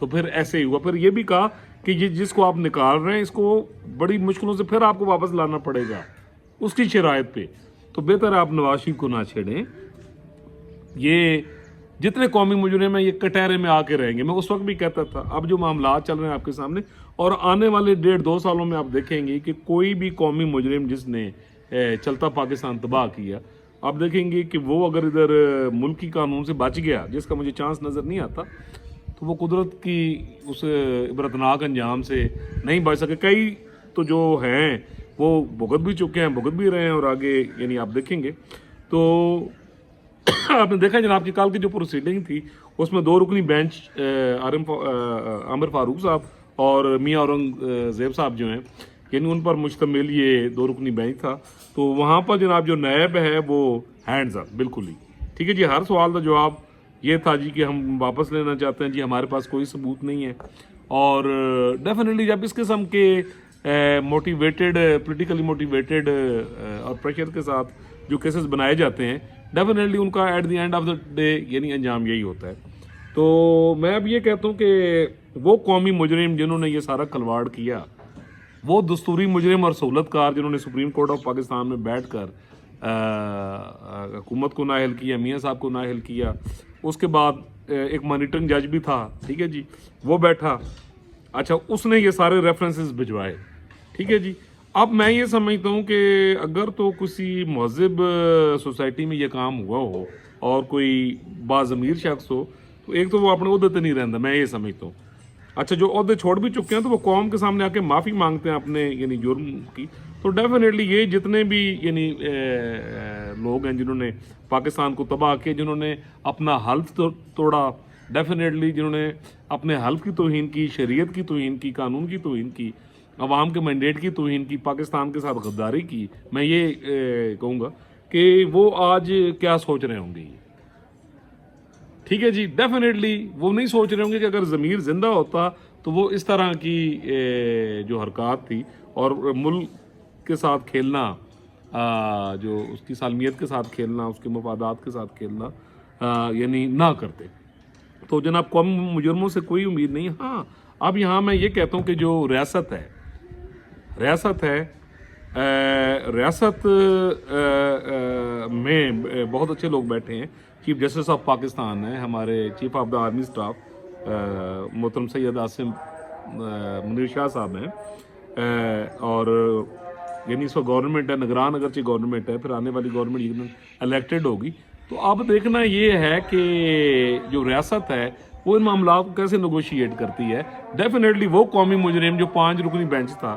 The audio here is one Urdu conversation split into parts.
تو پھر ایسے ہی ہوا. پھر یہ بھی کہا کہ یہ جس کو آپ نکال رہے ہیں اس کو بڑی مشکلوں سے پھر آپ کو واپس لانا پڑے گا اس کی شرائط پہ. تو بہتر ہے آپ نواز شریف کو نہ چھیڑیں. یہ جتنے قومی مجرم ہیں یہ کٹہرے میں آ کے رہیں گے. میں اس وقت بھی کہتا تھا. اب جو معاملات چل رہے ہیں آپ کے سامنے, اور آنے والے 1.5-2 سالوں میں آپ دیکھیں گے کہ کوئی بھی قومی مجرم جس نے چلتا پاکستان تباہ کیا, آپ دیکھیں گے کہ وہ اگر ادھر ملکی قانون سے بچ گیا, جس کا مجھے چانس نظر نہیں آتا, تو وہ قدرت کی اس عبرتناک انجام سے نہیں بچ سکے. کئی تو جو ہیں وہ بھگت بھی چکے ہیں, بھگت بھی رہے ہیں, اور آگے یعنی آپ دیکھیں گے. تو آپ نے دیکھا جناب کہ کل کی جو پروسیڈنگ تھی اس میں 2 رکنی بینچ عامر فاروق صاحب اور میاں اورنگزیب صاحب جو ہیں, یعنی ان پر مشتمل یہ 2 رکنی بینچ تھا. تو وہاں پر جناب جو نیب ہے وہ ہینڈز اپ بالکل ہی ٹھیک ہے جی. ہر سوال کا جواب یہ تھا جی کہ ہم واپس لینا چاہتے ہیں جی, ہمارے پاس کوئی ثبوت نہیں ہے. اور ڈیفینیٹلی جب اس قسم کے موٹیویٹڈ پولیٹیکلی موٹیویٹڈ اور پریشر کے ساتھ جو کیسز بنائے جاتے ہیں, ڈیفینیٹلی ان کا at the end of the day یعنی انجام یہی ہوتا ہے. تو میں اب یہ کہتا ہوں کہ وہ قومی مجرم جنہوں نے یہ سارا کھلواڑ کیا, وہ دستوری مجرم اور سہولت کار جنہوں نے سپریم کورٹ آف پاکستان میں بیٹھ کر حکومت کو نااہل کیا, میاں صاحب کو نااہل کیا. اس کے بعد ایک مانیٹرنگ جج بھی تھا ٹھیک ہے جی, وہ بیٹھا, اچھا اس نے یہ سارے ریفرنسز بھجوائے ٹھیک ہے جی. اب میں یہ سمجھتا ہوں کہ اگر تو کسی مہذب سوسائٹی میں یہ کام ہوا ہو اور کوئی باضمیر شخص ہو, تو ایک تو وہ اپنے عہدے پہ نہیں رہتا, میں یہ سمجھتا ہوں. اچھا جو عہدے چھوڑ بھی چکے ہیں تو وہ قوم کے سامنے آ کے معافی مانگتے ہیں اپنے یعنی جرم کی. تو ڈیفینیٹلی یہ جتنے بھی یعنی لوگ ہیں جنہوں نے پاکستان کو تباہ کیا, جنہوں نے اپنا حلف توڑا, ڈیفینیٹلی جنہوں نے اپنے حلف کی توہین کی, شریعت کی توہین کی, قانون کی توہین کی, عوام کے مینڈیٹ کی توہین کی, پاکستان کے ساتھ غداری کی, میں یہ کہوں گا کہ وہ آج کیا سوچ رہے ہوں گے ٹھیک ہے جی. ڈیفینیٹلی وہ نہیں سوچ رہے ہوں گے کہ اگر ضمیر زندہ ہوتا تو وہ اس طرح کی جو حرکات تھی اور ملک کے ساتھ کھیلنا, جو اس کی سالمیت کے ساتھ کھیلنا, اس کے مفادات کے ساتھ کھیلنا یعنی نہ کرتے. تو جناب قومی مجرموں سے کوئی امید نہیں. ہاں اب یہاں میں یہ کہتا ہوں کہ جو ریاست ہے ریاست میں بہت اچھے لوگ بیٹھے ہیں. چیف جسٹس آف پاکستان ہیں, ہمارے chief of the army staff محترم سید عاصم منیر شاہ صاحب ہیں, اور یعنی اس وقت گورنمنٹ ہے, نگران اگرچہ گورنمنٹ ہے, پھر آنے والی گورنمنٹ الیکٹڈ ہوگی. تو اب دیکھنا یہ ہے کہ جو ریاست ہے وہ ان معاملات کو کیسے نیگوشیٹ کرتی ہے. ڈیفینیٹلی وہ قومی مجرم جو 5 رکنی بینچ تھا,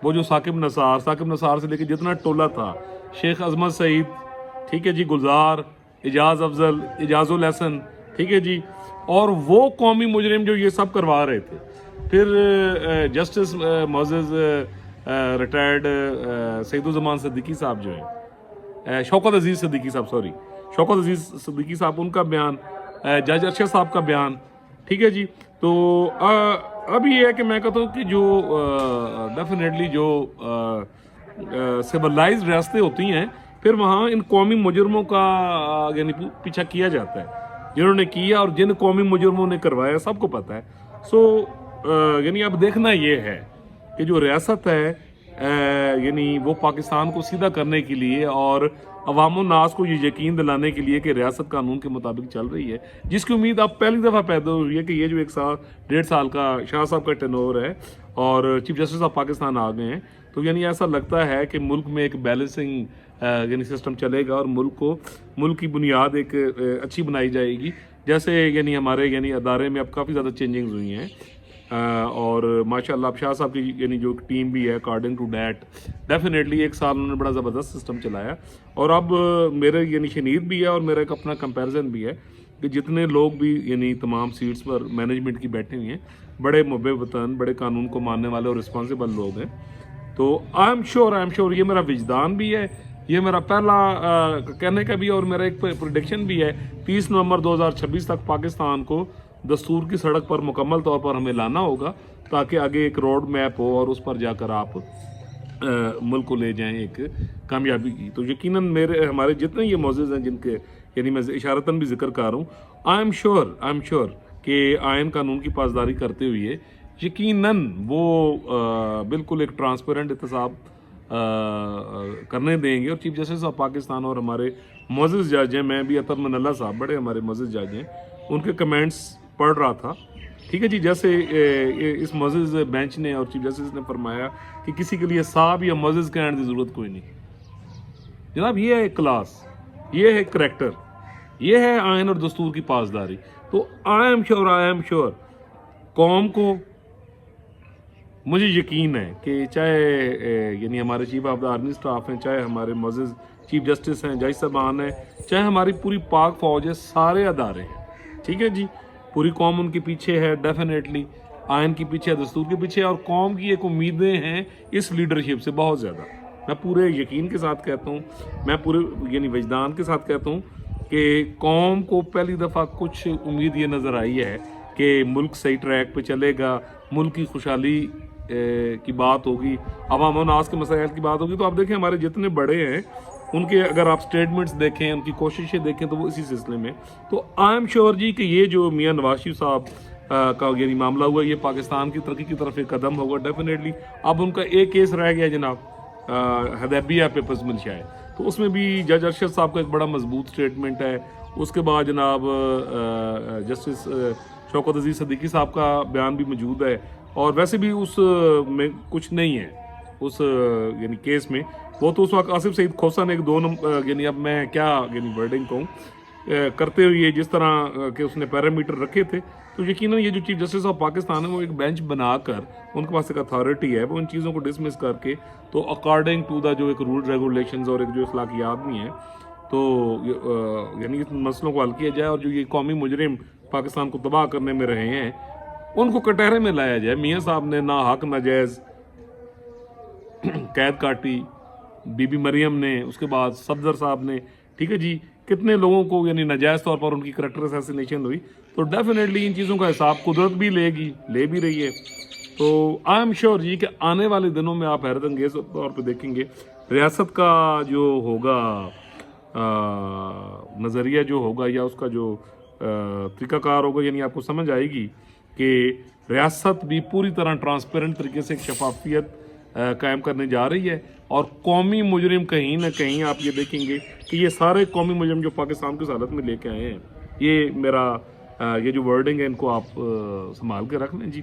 وہ جو ثاقب نثار سے لے کے جتنا ٹولہ تھا, شیخ عظمت سعید ٹھیک ہے جی, گلزار, اعجاز افضل, اعجاز الحسن ٹھیک ہے جی, اور وہ قومی مجرم جو یہ سب کروا رہے تھے. پھر جسٹس معزز ریٹائرڈ سعید الزمان صدیقی صاحب جو ہیں, شوکت عزیز صدیقی صاحب, ان کا بیان, جج ارشد صاحب کا بیان ٹھیک ہے جی. تو اب یہ ہے کہ میں کہتا ہوں کہ جو ڈیفینیٹلی جو سیولائزڈ ریاستیں ہوتی ہیں, پھر وہاں ان قومی مجرموں کا یعنی پیچھا کیا جاتا ہے, جنہوں نے کیا اور جن قومی مجرموں نے کروایا سب کو پتہ ہے. سو یعنی اب دیکھنا یہ ہے کہ جو ریاست ہے یعنی وہ پاکستان کو سیدھا کرنے کے لیے اور عوام الناس کو یہ یقین دلانے کے لیے کہ ریاست قانون کے مطابق چل رہی ہے, جس کی امید اب پہلی دفعہ پیدا ہوئی ہے کہ یہ جو 1.5 سال کا شاہ صاحب کا ٹینور ہے اور چیف جسٹس آف پاکستان آ گئے ہیں, تو یعنی ایسا لگتا ہے کہ ملک میں ایک بیلنسنگ یعنی سسٹم چلے گا اور ملک کی بنیاد ایک اچھی بنائی جائے گی. جیسے یعنی ہمارے یعنی ادارے میں اب کافی زیادہ چینجنگز ہوئی ہیں, اور ماشاءاللہ اب شاہ صاحب کی یعنی جو ٹیم بھی ہے اکارڈنگ ٹو ڈیٹ ڈیفینیٹلی 1 سال انہوں نے بڑا زبردست سسٹم چلایا. اور اب میرے یعنی شنید بھی ہے اور میرا ایک اپنا کمپیریزن بھی ہے کہ جتنے لوگ بھی یعنی تمام سیٹس پر مینجمنٹ کی بیٹھے ہوئے ہیں, بڑے محب وطن, بڑے قانون کو ماننے والے اور رسپانسیبل لوگ ہیں. تو آئی ایم شیور یہ میرا وجدان بھی ہے, یہ میرا پہلا کہنے کا بھی, اور میرا ایک پریڈکشن بھی ہے 30 نومبر 2026 تک پاکستان کو دستور کی سڑک پر مکمل طور پر ہمیں لانا ہوگا, تاکہ آگے ایک روڈ میپ ہو اور اس پر جا کر آپ ملک کو لے جائیں ایک کامیابی کی. تو یقیناً ہمارے جتنے یہ معزز ہیں جن کے یعنی میں اشارتاً بھی ذکر کر رہا ہوں, آئی ایم شیور کہ آئین قانون کی پاسداری کرتے ہوئے یقیناً وہ بالکل ایک ٹرانسپیرنٹ احتساب کرنے دیں گے. اور چیف جسٹس آف پاکستان اور ہمارے معزز جج ہیں, میں بھی عطر من اللہ صاحب بڑے ہمارے معزز جج ہیں, ان کے کمنٹس پڑھ رہا تھا. ٹھیک ہے جی, جیسے اس معزز بینچ نے اور چیف جسٹس نے فرمایا کہ کسی کے لیے صاحب یا معزز کہنے کی ضرورت کوئی نہیں. جناب یہ ہے کلاس, یہ ہے کریکٹر, یہ ہے آئین اور دستور کی پاسداری. تو آئی ایم شیور قوم کو مجھے یقین ہے کہ چاہے یعنی ہمارے chief of the army staff ہیں, چاہے ہمارے معزز چیف جسٹس ہیں, جج صاحبان ہیں, چاہے ہماری پوری پاک فوج ہے, سارے ادارے ہیں. ٹھیک ہے جی, پوری قوم ان کے پیچھے ہے, ڈیفینیٹلی آئین کے پیچھے ہے, دستور کے پیچھے ہے, اور قوم کی ایک امیدیں ہیں اس لیڈرشپ سے بہت زیادہ. میں پورے یقین کے ساتھ کہتا ہوں, میں پورے یعنی وجدان کے ساتھ کہتا ہوں کہ قوم کو پہلی دفعہ کچھ امید یہ نظر آئی ہے کہ ملک صحیح ٹریک پہ چلے گا, ملک کی خوشحالی کی بات ہوگی, عوام و ناس کے مسائل کی بات ہوگی. تو آپ دیکھیں ہمارے جتنے بڑے ہیں ان کے اگر آپ سٹیٹمنٹس دیکھیں, ان کی کوششیں دیکھیں, تو وہ اسی سلسلے میں. تو آئی ایم شیور جی کہ یہ جو میاں نواز شریف صاحب کا یعنی معاملہ ہوا, یہ پاکستان کی ترقی کی طرف ایک قدم ہوگا ڈیفینیٹلی. اب ان کا ایک کیس رہ گیا جناب, حدیبیہ پیپرز منشا ہے, تو اس میں بھی جج ارشد صاحب کا ایک بڑا مضبوط سٹیٹمنٹ ہے. اس کے بعد جناب جسٹس شوکت عزیز صدیقی صاحب کا بیان بھی موجود ہے. اور ویسے بھی اس میں کچھ نہیں ہے اس یعنی کیس میں. وہ تو اس وقت آصف سعید کھوسہ نے ایک 2 نمبر یعنی اب میں کیا یعنی ورڈنگ کہوں کرتے ہوئے جس طرح کہ اس نے پیرامیٹر رکھے تھے, تو یقیناً یہ جو چیف جسٹس آف پاکستان ہے وہ ایک بینچ بنا کر, ان کے پاس ایک اتھارٹی ہے, وہ ان چیزوں کو ڈسمس کر کے تو اکارڈنگ ٹو دا جو ایک رول ریگولیشنز اور ایک جو اخلاقیات بھی ہیں, تو یعنی اس مسئلوں کو حل کیا جائے. اور جو یہ قومی مجرم پاکستان کو تباہ کرنے میں رہے ہیں ان کو کٹہرے میں لایا جائے. میاں صاحب نے نا حق ناجائز قید کاٹی, بی بی مریم نے, اس کے بعد صفدر صاحب نے, ٹھیک ہے جی, کتنے لوگوں کو یعنی ناجائز طور پر ان کی کریکٹر اسیسینیشن ہوئی. تو ڈیفینیٹلی ان چیزوں کا حساب قدرت بھی لے بھی رہی ہے. تو آئی ایم شیور جی کہ آنے والے دنوں میں آپ حیرت انگیز طور پہ دیکھیں گے ریاست کا جو ہوگا نظریہ جو ہوگا یا اس کا جو طریقہ کار ہوگا, یعنی آپ کو سمجھ آئے گی کہ ریاست بھی پوری طرح ٹرانسپیرنٹ طریقے سے ایک شفافیت قائم کرنے جا رہی ہے. اور قومی مجرم کہیں نہ کہیں آپ یہ دیکھیں گے کہ یہ سارے قومی مجرم جو پاکستان کی حالت میں لے کے آئے ہیں, یہ میرا یہ جو ورڈنگ ہے ان کو آپ سنبھال کے رکھ لیں جی.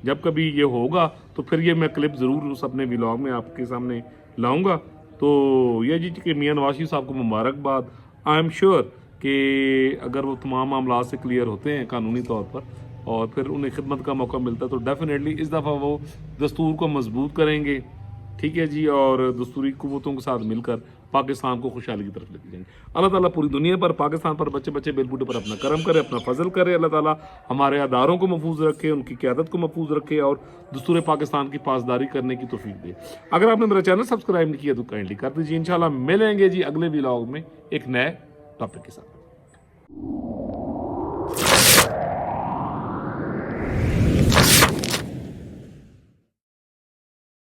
جب کبھی یہ ہوگا تو پھر یہ میں کلپ ضرور اس اپنے ولاگ میں آپ کے سامنے لاؤں گا. تو یہ جی کہ میاں نواز شریف صاحب کو مبارکباد. آئی ایم شیور کہ اگر وہ تمام معاملات سے کلیئر ہوتے ہیں قانونی طور پر اور پھر انہیں خدمت کا موقع ملتا ہے, تو ڈیفینیٹلی اس دفعہ وہ دستور کو مضبوط کریں گے. ٹھیک ہے جی, اور دستوری قوتوں کے ساتھ مل کر پاکستان کو خوشحالی کی طرف لے کے جائیں گے. اللہ تعالیٰ پوری دنیا پر, پاکستان پر, بچے بیل بوٹے پر اپنا کرم کرے, اپنا فضل کرے. اللہ تعالیٰ ہمارے اداروں کو محفوظ رکھے, ان کی قیادت کو محفوظ رکھے اور دستور پاکستان کی پاسداری کرنے کی توفیق دے. اگر آپ نے میرا چینل سبسکرائب نہیں کیا تو کائنڈلی کر دیجیے. انشاءاللہ ملیں گے جی اگلے ولاگ میں ایک نئے ٹاپک کے ساتھ.